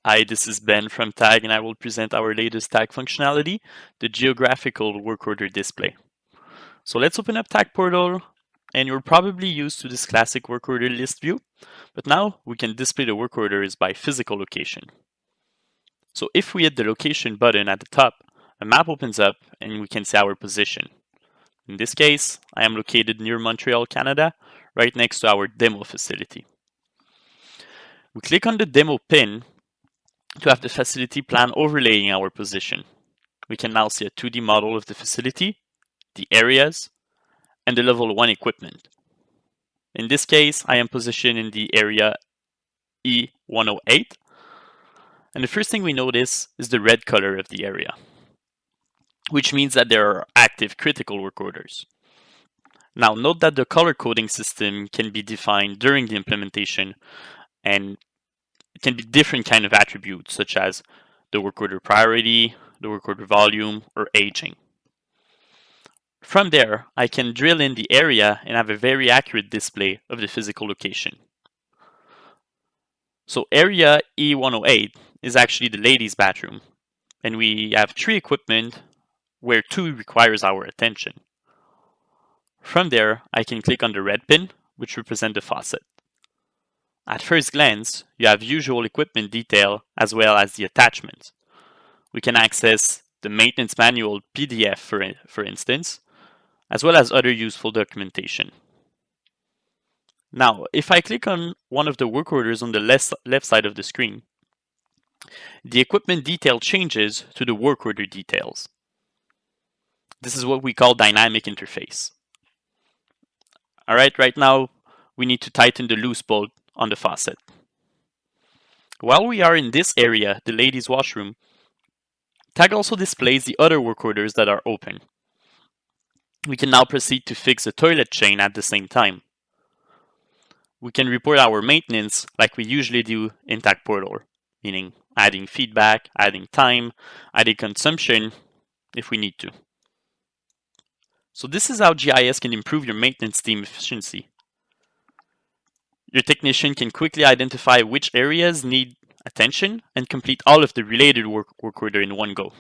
Hi, this is Ben from TAG, and I will present our latest TAG functionality, the geographical work order display. So let's open up TAG portal, and you're probably used to this classic work order list view, but now we can display the work orders by physical location. So if we hit the location button at the top, a map opens up and we can see our position. In this case, I am located near Montreal, Canada, right next to our demo facility. We click on the demo pin to have the facility plan overlaying our position. We can now see a 2D model of the facility, the areas, and the level 1 equipment. In this case, I am positioned in the area E108, and the first thing we notice is the red color of the area, which means that there are active critical work orders. Now note that the color coding system can be defined during the implementation, and it can be different kind of attributes such as the work order priority, the work order volume, or aging. From there, I can drill in the area and have a very accurate display of the physical location. So area E108 is actually the ladies' bathroom, and we have 3 equipment where 2 requires our attention. From there, I can click on the red pin, which represents the faucet. At first glance, you have usual equipment detail as well as the attachments. We can access the maintenance manual PDF for instance, as well as other useful documentation. Now, if I click on one of the work orders on the left side of the screen, the equipment detail changes to the work order details. This is what we call dynamic interface. Alright, right now we need to tighten the loose bolt on the faucet. While we are in this area, the ladies' washroom, TAG also displays the other work orders that are open. We can now proceed to fix the toilet chain at the same time. We can report our maintenance like we usually do in TAG portal, meaning adding feedback, adding time, adding consumption if we need to. So this is how GIS can improve your maintenance team efficiency. Your technician can quickly identify which areas need attention and complete all of the related work order in one go.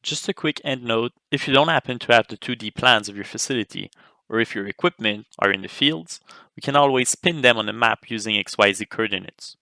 Just a quick end note, if you don't happen to have the 2D plans of your facility, or if your equipment are in the fields, we can always pin them on the map using XYZ coordinates.